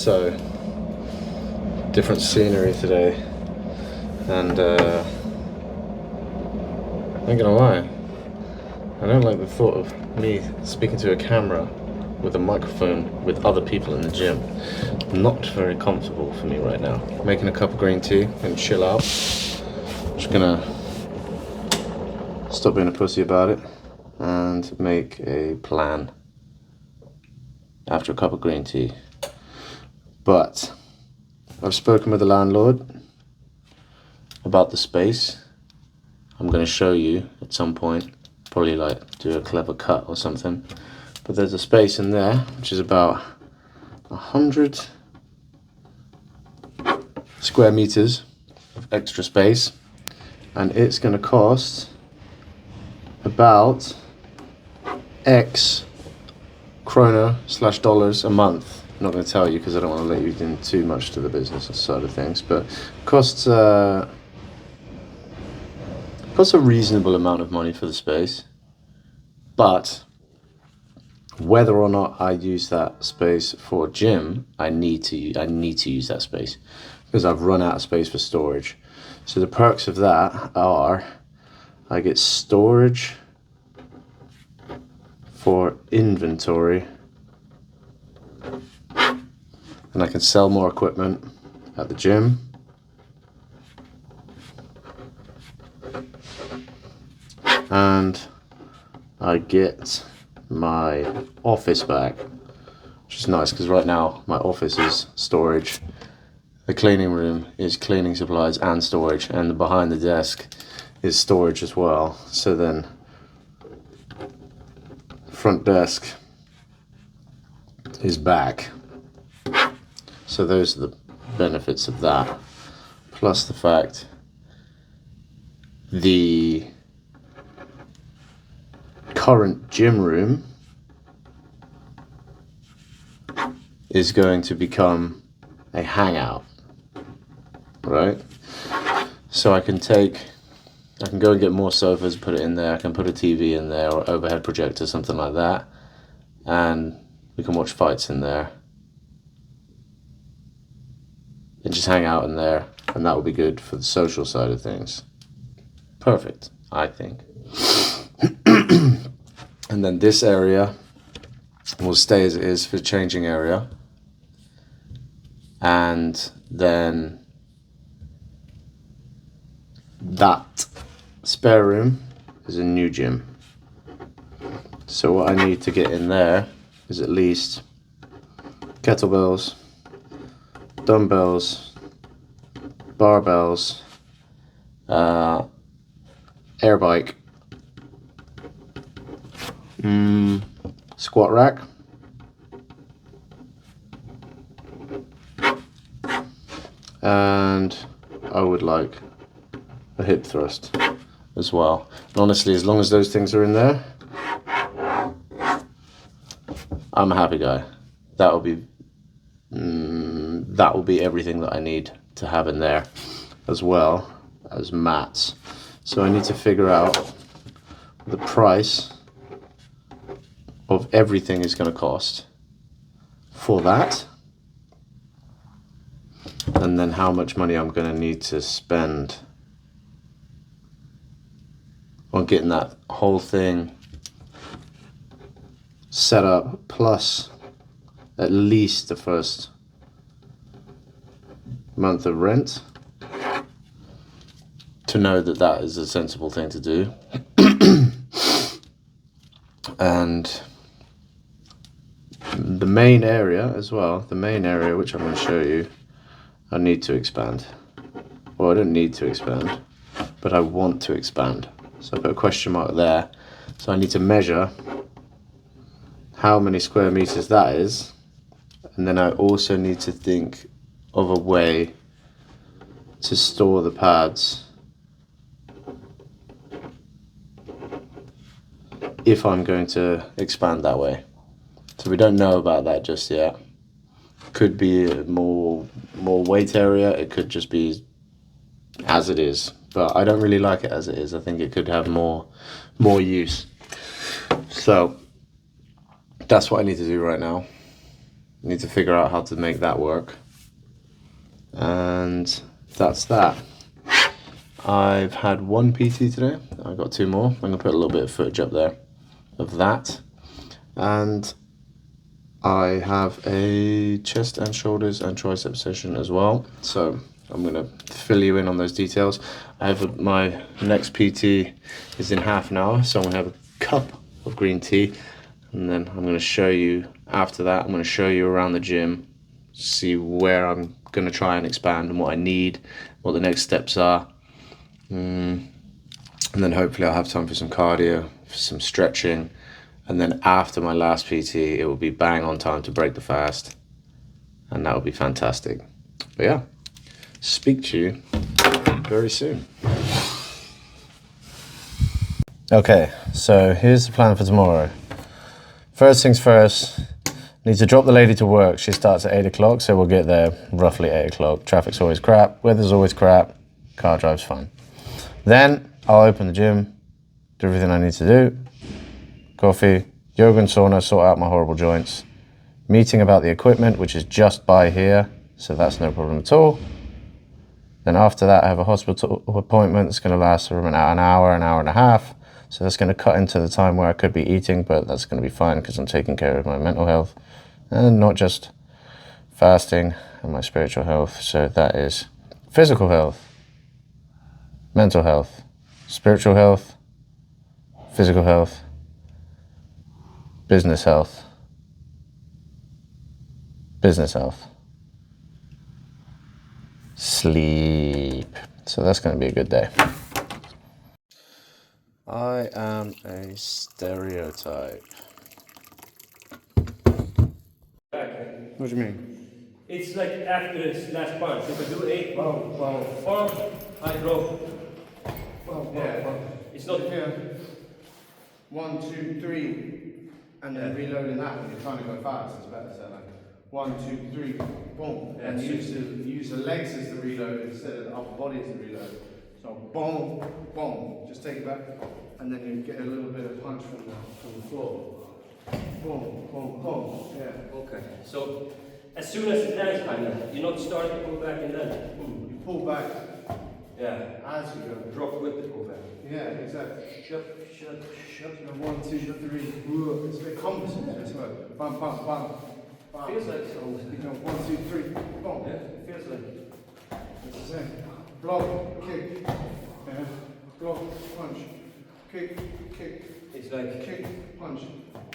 So, different scenery today, and I ain't gonna lie, I don't like the thought of me speaking to a camera with a microphone with other people in the gym. Not very comfortable for me right now. Making a cup of green tea and chill out. Just gonna stop being a pussy about it and make a plan after a cup of green tea. But I've spoken with the landlord about the space. I'm going to show you at some point, probably like do a clever cut or something. But there's a space in there which is about 100 square meters of extra space, and it's going to cost about X kroner/dollars a month. I'm not going to tell you because I don't want to let you in too much to the business side of things, but costs a reasonable amount of money for the space. But whether or not I use that space for a gym, I need to use that space because I've run out of space for storage. So the perks of that are I get storage for inventory, and I can sell more equipment at the gym. And I get my office back, which is nice because right now my office is storage. The cleaning room is cleaning supplies and storage, and behind the desk is storage as well. So then front desk is back. So those are the benefits of that, plus the fact the current gym room is going to become a hangout, right? So I can go and get more sofas, put it in there, I can put a TV in there or overhead projector, something like that, and we can watch fights in there and just hang out in there, and that will be good for the social side of things. Perfect, I think. And then this area will stay as it is for the changing area, and then that spare room is a new gym. So what I need to get in there is at least kettlebells, dumbbells, barbells, air bike, squat rack, and I would like a hip thrust as well. And honestly, as long as those things are in there, I'm a happy guy. That will be everything that I need to have in there, as well as mats. So I need to figure out the price of everything is going to cost for that, and then how much money I'm going to need to spend on getting that whole thing set up, plus at least the first month of rent, to know that that is a sensible thing to do. And the main area as well, which I'm going to show you, I need to expand. Well, I don't need to expand, but I want to expand. So I put a question mark there. So I need to measure how many square meters that is, and then I also need to think of a way to store the pads if I'm going to expand that way. So we don't know about that just yet. Could be more weight area, it could just be as it is, but I don't really like it as it is. I think it could have more use. So that's what I need to do right now. Need to figure out how to make that work. And that's that. I've had one PT today. I've got 2 more. I'm gonna put a little bit of footage up there of that. And I have a chest and shoulders and tricep session as well. So I'm gonna fill you in on those details. My next PT is in half an hour, so I'm gonna have a cup of green tea, and then I'm gonna show you after that. I'm gonna show you around the gym, see where I'm gonna try and expand and what I need, what the next steps are. And then hopefully I'll have time for some cardio, for some stretching, and then after my last PT, it will be bang on time to break the fast, and that will be fantastic. But yeah, speak to you very soon. Okay, so here's the plan for tomorrow. First things first, need to drop the lady to work. She starts at 8 o'clock, so we'll get there roughly 8 o'clock. Traffic's always crap, weather's always crap, car drive's fine. Then I'll open the gym, do everything I need to do. Coffee, yoga and sauna, sort out my horrible joints. Meeting about the equipment, which is just by here, so that's no problem at all. Then after that, I have a hospital appointment that's going to last for an hour and a half. So that's going to cut into the time where I could be eating, but that's going to be fine because I'm taking care of my mental health and not just fasting and my spiritual health. So that is physical health, mental health, spiritual health, physical health, business health, sleep. So that's going to be a good day. I am a stereotype. What do you mean? It's like after this last punch. If I do 8, bump, I drop. It's not here. 1, 2, 3, and then reloading that when you're trying to go fast is better. So like 1, 2, 3, boom, and use the legs as the reload instead of the upper body as the reload. So boom, boom, just take it back, and then you get a little bit of punch from the floor. Boom, boom, boom. Yeah. okay. So as soon as it lands, kinda, you not start to pull back and then You pull back yeah, as you go. drop with the pull back. Yeah, exactly. Shut. 1, 2, 3. It's a bit cumbersome. It's like bam, bam, bam, bam. Feels like so. You go 1, 2, 3, boom. Yeah, it feels like. It's the same. Block, kick, yeah. Block, punch, kick, It's like kick, punch.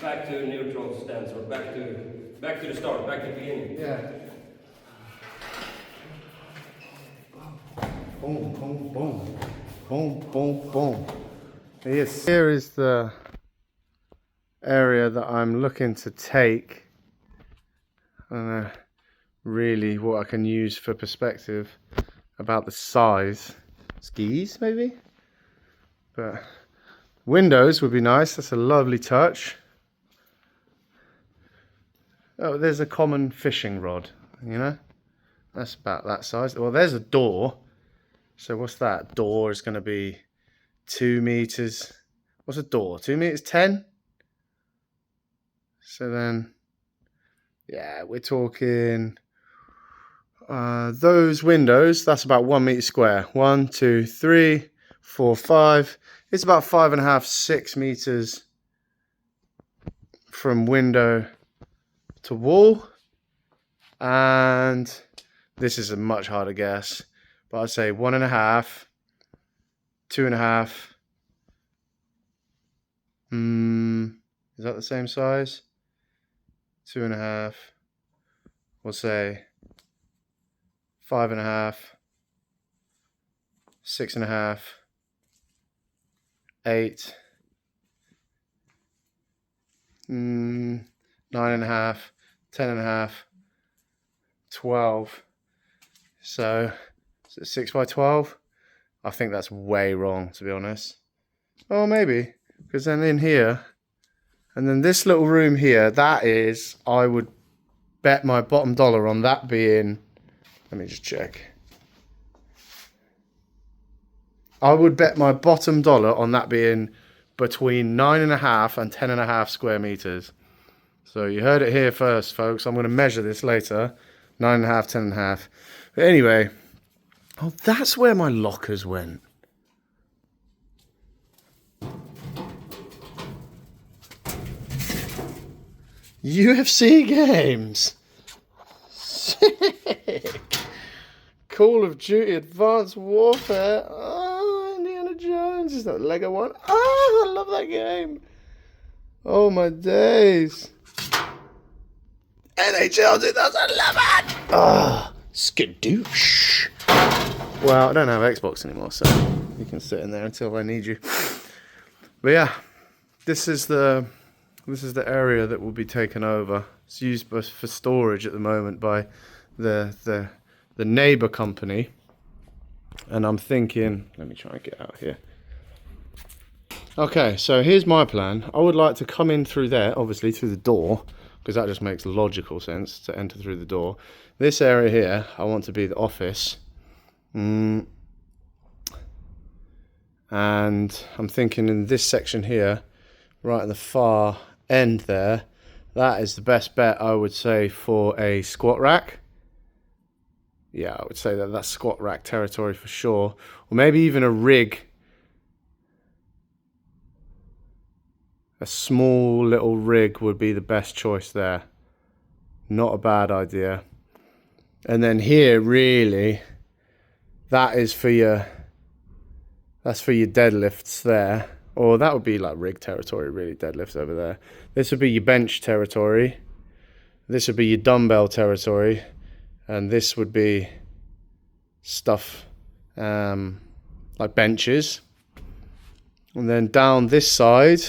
back to neutral stance or back to the start, back to the beginning. Yeah. Boom, boom, boom. Boom, boom, boom. Yes. Here is the area that I'm looking to take. I don't know really what I can use for perspective about the size. Skis, maybe? But windows would be nice. That's a lovely touch. Oh, there's a common fishing rod, you know? That's about that size. Well, there's a door. So what's that? Door is going to be 2 meters. What's a door? 2 meters 10? So then, yeah, we're talking those windows. That's about 1 meter square. 1, 2, 3, 4, 5. It's about 5.5, 6 meters from window to wall. And this is a much harder guess, but I'd say 1.5, 2.5. Is that the same size? 2.5. We'll say 5.5, 6.5, 8, 9.5, 10.5, 12. So 6 by 12. I think that's way wrong, to be honest. Oh, maybe, because then in here, and then this little room here, that is, I would bet my bottom dollar on that being, let me just check. I would bet my bottom dollar on that being between 9.5 and 10.5 square meters. So you heard it here first, folks. I'm going to measure this later. 9.5, 10.5. But anyway, oh, that's where my lockers went. UFC games. Sick. Call of Duty Advanced Warfare. Oh, Indiana Jones. Is that the Lego one? Oh, I love that game. Oh, my days. NHL 2011. Ah, skadoosh. Well, I don't have Xbox anymore, so you can sit in there until I need you. But yeah, this is the area that will be taken over. It's used for storage at the moment by the neighbor company. And I'm thinking, let me try and get out here. Okay, so here's my plan. I would like to come in through there, obviously through the door, because that just makes logical sense to enter through the door. This area here, I want to be the office. And I'm thinking in this section here, right at the far end there, that is the best bet, I would say, for a squat rack. Yeah, I would say that that's squat rack territory for sure. Or maybe even a rig. A small little rig would be the best choice there. Not a bad idea. And then here, really, that's for your deadlifts there. Or that would be like rig territory, really, deadlifts over there. This would be your bench territory. This would be your dumbbell territory. And this would be stuff like benches. And then down this side,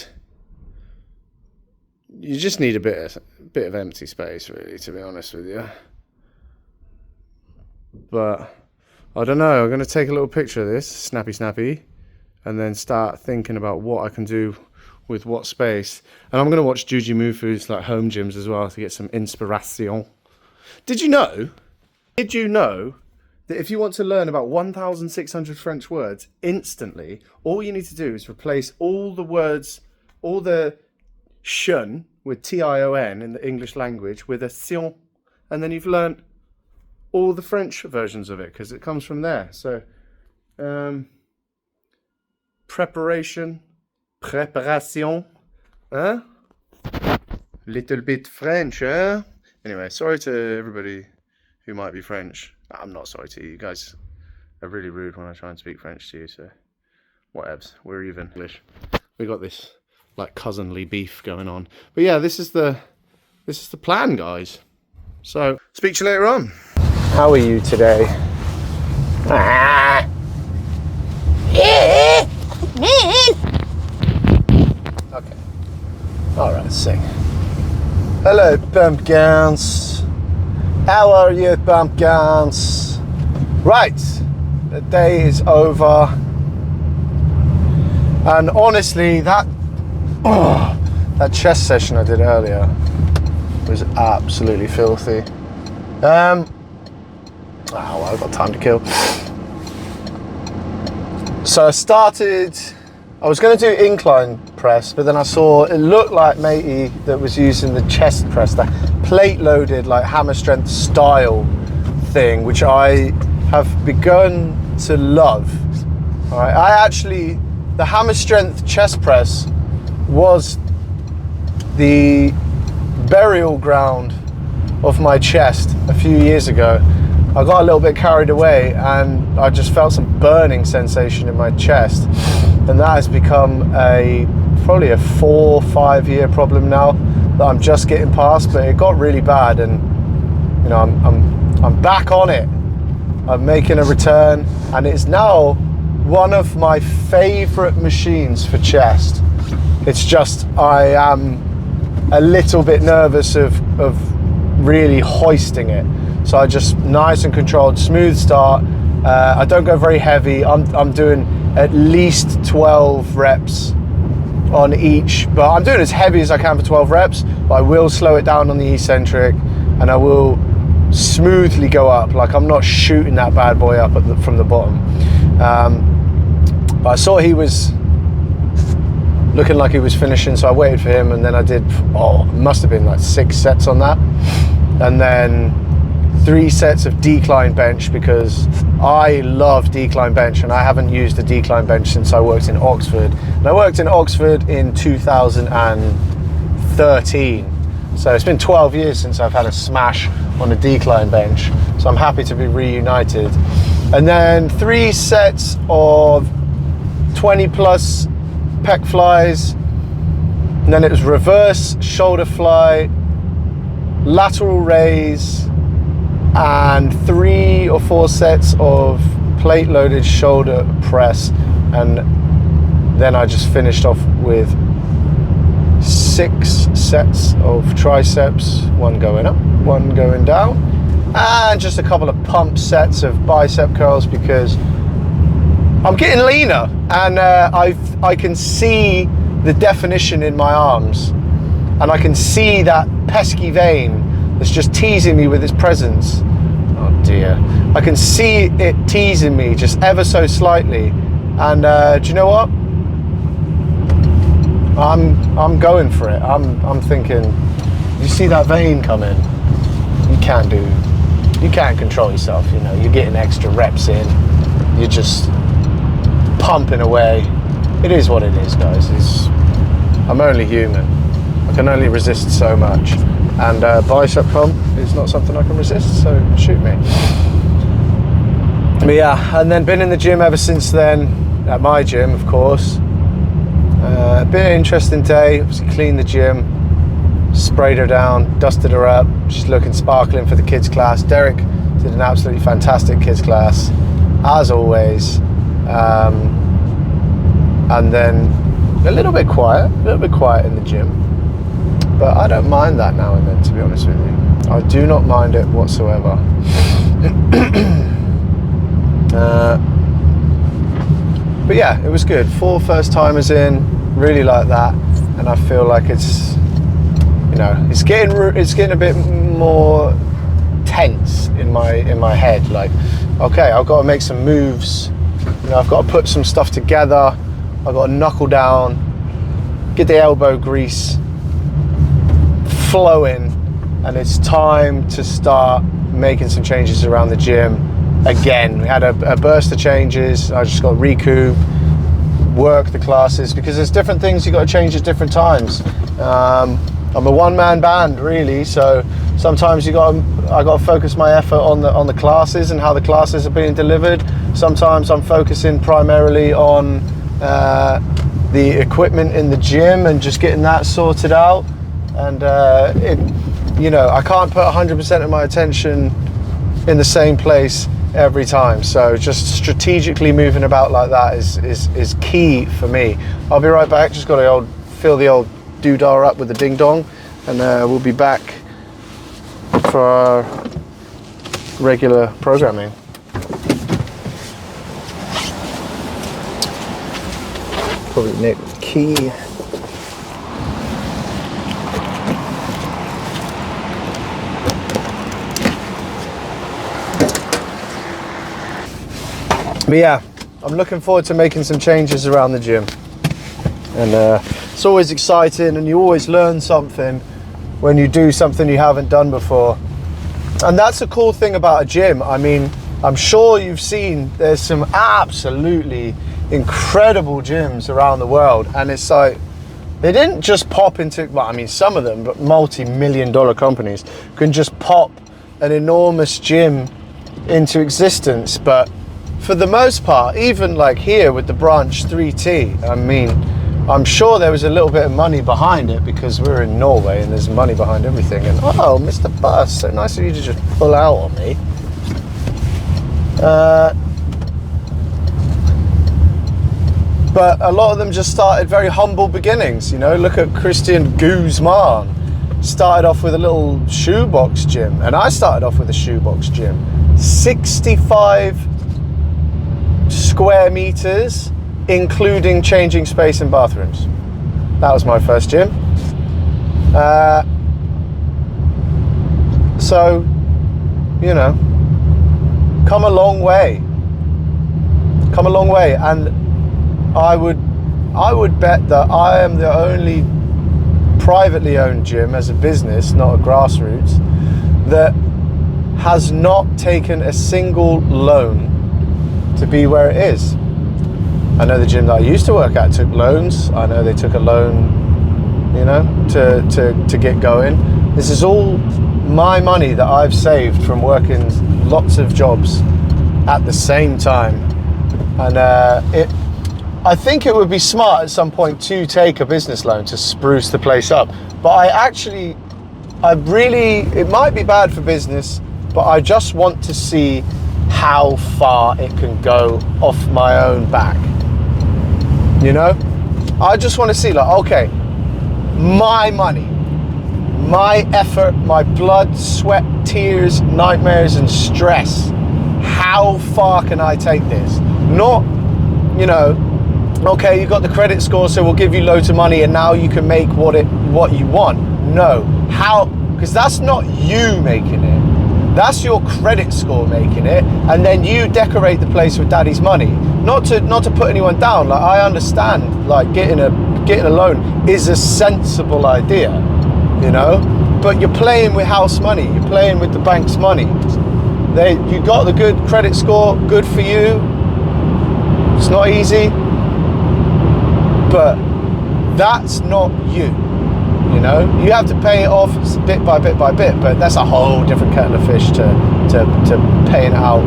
you just need a bit of empty space, really, to be honest with you. But I don't know. I'm going to take a little picture of this, snappy, and then start thinking about what I can do with what space. And I'm going to watch Juji Mufu's like home gyms as well to get some inspiration. Did you know that if you want to learn about 1,600 French words instantly, all you need to do is replace all the words, all the shun with T-I-O-N in the English language with a sion, and then you've learnt all the French versions of it because it comes from there. So préparation, huh? Little bit French, huh? Anyway, sorry to everybody who might be French. I'm not sorry to you. You guys are really rude when I try and speak French to you, so whatevs. We're even English. We got this like cousinly beef going on. But yeah, this is the plan, guys. So speak to you later on. How are you today? Okay. Alright, sing. Hello, pumpkins. How are you, pumpkins? Right, the day is over. And honestly, that chest session I did earlier was absolutely filthy. Well, I've got time to kill. So I was going to do incline press, but then I saw it looked like matey that was using the chest press, the plate loaded like hammer strength style thing, which I have begun to love. All right, the hammer strength chest press was the burial ground of my chest a few years ago. I got a little bit carried away and I just felt some burning sensation in my chest, and that has become probably a 4 or 5 year problem now that I'm just getting past. But it got really bad, and you know I'm back on it. I'm making a return, and it's now one of my favorite machines for chest. It's just I am a little bit nervous of really hoisting it. So I just nice and controlled, smooth start. I don't go very heavy. I'm doing at least 12 reps on each, but I'm doing as heavy as I can for 12 reps, but I will slow it down on the eccentric, and I will smoothly go up. Like I'm not shooting that bad boy up from the bottom. But I saw he was looking like he was finishing, so I waited for him, and then I did, must have been like 6 sets on that, and then 3 sets of decline bench, because I love decline bench, and I haven't used a decline bench since I worked in Oxford. And I worked in Oxford in 2013, so it's been 12 years since I've had a smash on a decline bench, so I'm happy to be reunited. And then 3 sets of 20 plus pec flies, and then it was reverse shoulder fly, lateral raise, and 3 or 4 sets of plate loaded shoulder press, and then I just finished off with 6 sets of triceps, 1 going up, 1 going down, and just a couple of pump sets of bicep curls, because I'm getting leaner, and I can see the definition in my arms, and I can see that pesky vein that's just teasing me with its presence. Oh dear. I can see it teasing me just ever so slightly, and do you know what? I'm going for it. I'm thinking, you see that vein coming? You can't control yourself, you know. You're getting extra reps in. You're just pumping away. It is what it is, guys. I'm only human. I can only resist so much, and bicep pump is not something I can resist, so shoot me. But yeah, and then been in the gym ever since then, at my gym, of course. Been an interesting day. Obviously cleaned the gym, sprayed her down, dusted her up. She's looking sparkling for the kids class. Derek did an absolutely fantastic kids class, as always. And then a little bit quiet in the gym, but I don't mind that now and then, to be honest with you. I do not mind it whatsoever. But yeah, it was good. 4 first timers in, really like that, and I feel like it's, you know, it's getting a bit more tense in my head. Like, okay, I've got to make some moves. You know, I've got to put some stuff together. I've got to knuckle down, get the elbow grease flowing, and it's time to start making some changes around the gym. Again, we had a burst of changes. I just got to recoup, work the classes, because there's different things you got to change at different times. I'm a one-man band, really, so sometimes I got to focus my effort on the classes and how the classes are being delivered. Sometimes I'm focusing primarily on the equipment in the gym and just getting that sorted out. And you know, I can't put 100% of my attention in the same place every time, so just strategically moving about like that is key for me. I'll be right back. Just got to fill the old doodah up with the ding dong, and we'll be back for our regular programming. Probably nick the key. But yeah, I'm looking forward to making some changes around the gym, and it's always exciting, and you always learn something when you do something you haven't done before. And that's a cool thing about a gym. I mean, I'm sure you've seen there's some absolutely incredible gyms around the world, and it's like they didn't just pop into, well, I mean, some of them, but multi-million-dollar companies can just pop an enormous gym into existence. But for the most part, even like here with the Branch 3T, I mean, I'm sure there was a little bit of money behind it, because we're in Norway and there's money behind everything. And oh, Mr. Bus, so nice of you to just pull out on me. But a lot of them just started very humble beginnings. You know, look at Christian Guzman. Started off with a little shoebox gym, and I started off with a shoebox gym. 65 square meters, including changing space and bathrooms. That was my first gym. So, you know, come a long way, and I I would bet that I am the only privately owned gym as a business, not a grassroots, that has not taken a single loan to be where it is. I know the gym that I used to work at took loans. I know they took a loan, you know, to get going. This is all my money that I've saved from working lots of jobs at the same time. And I think it would be smart at some point to take a business loan to spruce the place up. But it might be bad for business, but I just want to see how far it can go off my own back. You know? I just want to see, like, okay, my money, my effort, my blood, sweat, tears, nightmares, and stress. How far can I take this? Not, you know, okay, you got the credit score, so we'll give you loads of money and now you can make what you want. No. How? Because that's not you making it. That's your credit score making it, and then you decorate the place with daddy's money. Not to put anyone down. Like, I understand, like, getting a loan is a sensible idea, you know. But you're playing with house money. You're playing with the bank's money. You got the good credit score. Good for you. It's not easy, but that's not you. You know, you have to pay it off bit by bit by bit, but that's a whole different kettle of fish to paying it out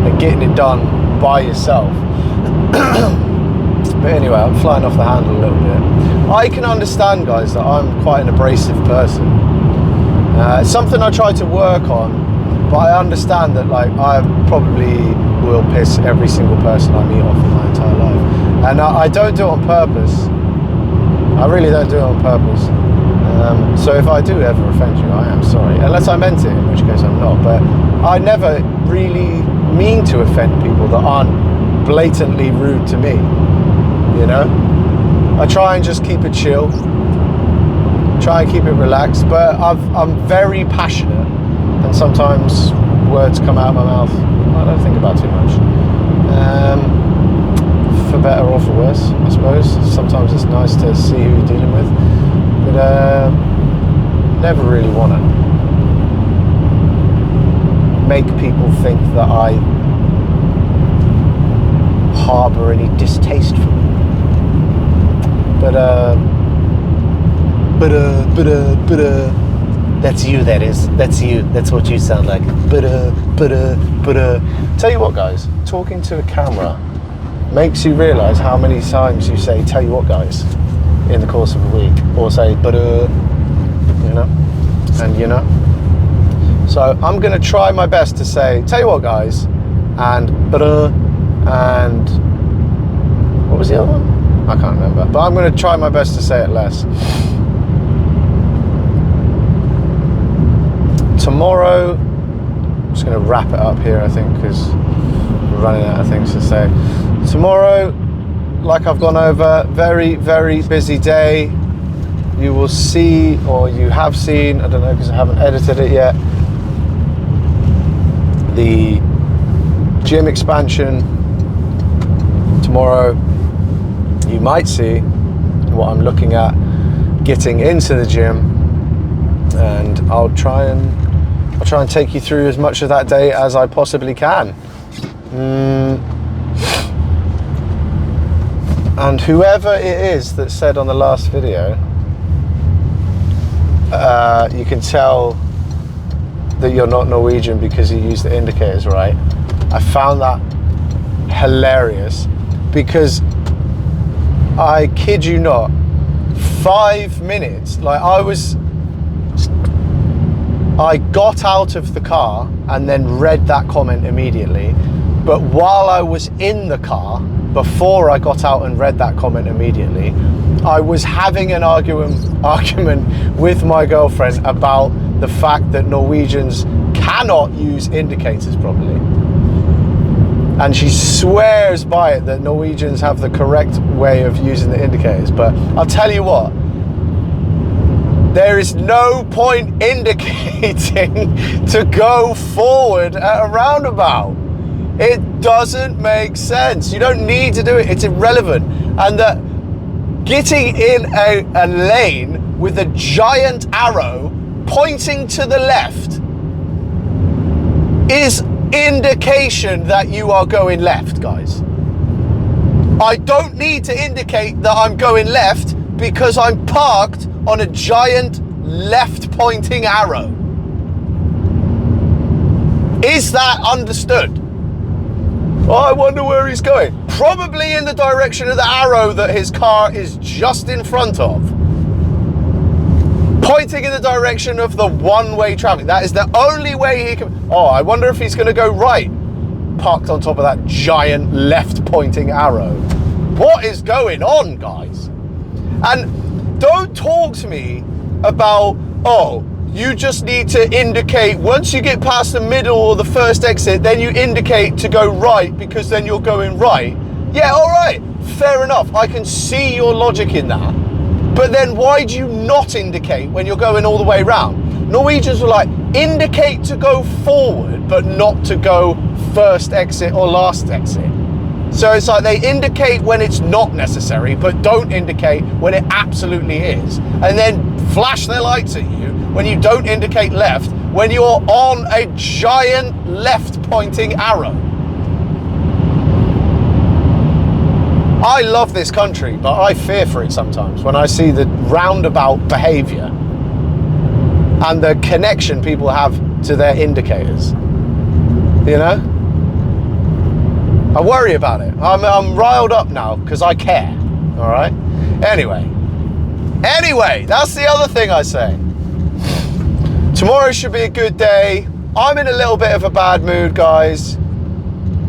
and getting it done by yourself. But anyway, I'm flying off the handle a little bit. I can understand, guys, that I'm quite an abrasive person. It's something I try to work on, but I understand that, like, I probably will piss every single person I meet off in my entire life, and I don't do it on purpose. I really don't do it on purpose. So if I do ever offend you, I am sorry. Unless I meant it, in which case I'm not. But I never really mean to offend people that aren't blatantly rude to me. You know? I try and just keep it chill. Try and keep it relaxed. But I'm very passionate. And sometimes words come out of my mouth I don't think about too much. For better or for worse, I suppose. Sometimes it's nice to see who you're dealing with, but never really want to make people think that I harbour any distaste for them. But that's you, that is. That's you. That's what you sound like. Tell you what, guys, talking to a camera makes you realise how many times you say "tell you what, guys" in the course of a week, or say you know, and you know. So I'm going to try my best to say "tell you what, guys," and and what was the other one? I can't remember, but I'm going to try my best to say it less. Tomorrow, I'm just going to wrap it up here, I think, because we're running out of things to say. Tomorrow, like I've gone over, very, very busy day. You will see, or you have seen, I don't know because I haven't edited it yet, the gym expansion. Tomorrow, you might see what I'm looking at getting into the gym, and I'll try and take you through as much of that day as I possibly can. And whoever it is that said on the last video, you can tell that you're not Norwegian because you use the indicators right. I found that hilarious, because I kid you not, 5 minutes, like I got out of the car and then read that comment immediately, but while I was in the car, before I got out and read that comment immediately, I was having an argument with my girlfriend about the fact that Norwegians cannot use indicators properly. And she swears by it that Norwegians have the correct way of using the indicators. But I'll tell you what, there is no point indicating to go forward at a roundabout. It doesn't make sense. You don't need to do it. It's irrelevant. And that getting in a lane with a giant arrow pointing to the left is indication that you are going left, guys. I don't need to indicate that I'm going left because I'm parked on a giant left pointing arrow. Is that understood? Oh, I wonder where he's going. Probably in the direction of the arrow that his car is just in front of. Pointing in the direction of the one-way traffic. That is the only way he can... Oh, I wonder if he's going to go right. Parked on top of that giant left-pointing arrow. What is going on, guys? And don't talk to me about, oh, you just need to indicate, once you get past the middle or the first exit, then you indicate to go right because then you're going right. Yeah, all right, fair enough. I can see your logic in that. But then why do you not indicate when you're going all the way around? Norwegians were like, indicate to go forward, but not to go first exit or last exit. So it's like they indicate when it's not necessary, but don't indicate when it absolutely is. And then flash their lights at you when you don't indicate left, when you're on a giant left pointing arrow. I love this country, but I fear for it sometimes when I see the roundabout behavior and the connection people have to their indicators. You know? I worry about it. I'm riled up now because I care. All right? Anyway, that's the other thing I say. Tomorrow should be a good day. I'm in a little bit of a bad mood, guys.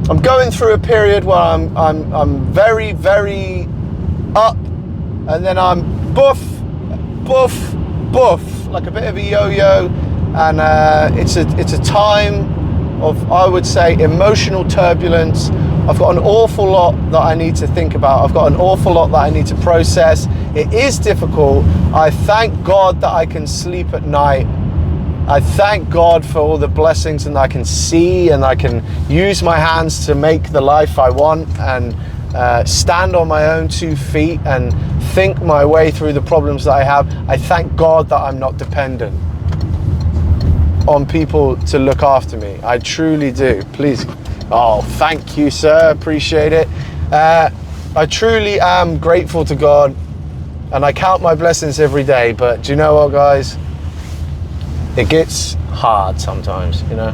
I'm going through a period where I'm very, very up, and then I'm boof, like a bit of a yo-yo, and it's a time of, I would say, emotional turbulence. I've got an awful lot that I need to think about. I've got an awful lot that I need to process. It is difficult. I thank God that I can sleep at night. I thank God for all the blessings and I can see and I can use my hands to make the life I want and stand on my own 2 feet and think my way through the problems that I have. I thank God that I'm not dependent on people to look after me. I truly do. Please. Oh, thank you, sir. Appreciate it. I truly am grateful to God and I count my blessings every day. But do you know what, guys? It gets hard sometimes, you know.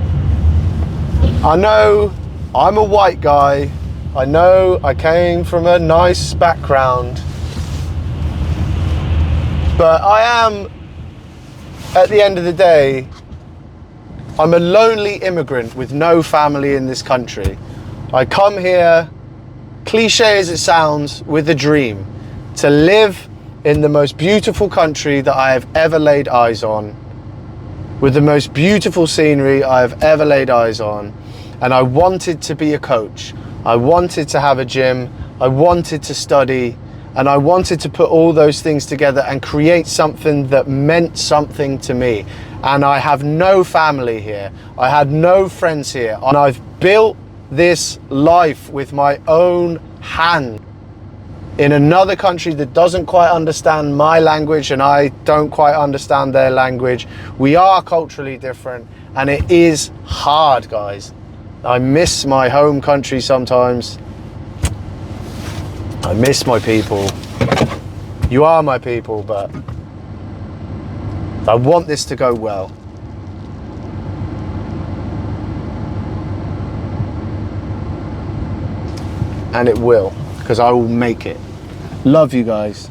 I know I'm a white guy. I know I came from a nice background. But I am, at the end of the day, I'm a lonely immigrant with no family in this country. I come here, cliche as it sounds, with a dream to live in the most beautiful country that I have ever laid eyes on, with the most beautiful scenery I have ever laid eyes on. And I wanted to be a coach. I wanted to have a gym. I wanted to study. And I wanted to put all those things together and create something that meant something to me. And I have no family here. I had no friends here. And I've built this life with my own hand in another country that doesn't quite understand my language and I don't quite understand their language. We are culturally different and it is hard, guys. I miss my home country sometimes. I miss my people. You are my people, but I want this to go well. And it will, because I will make it. Love you guys.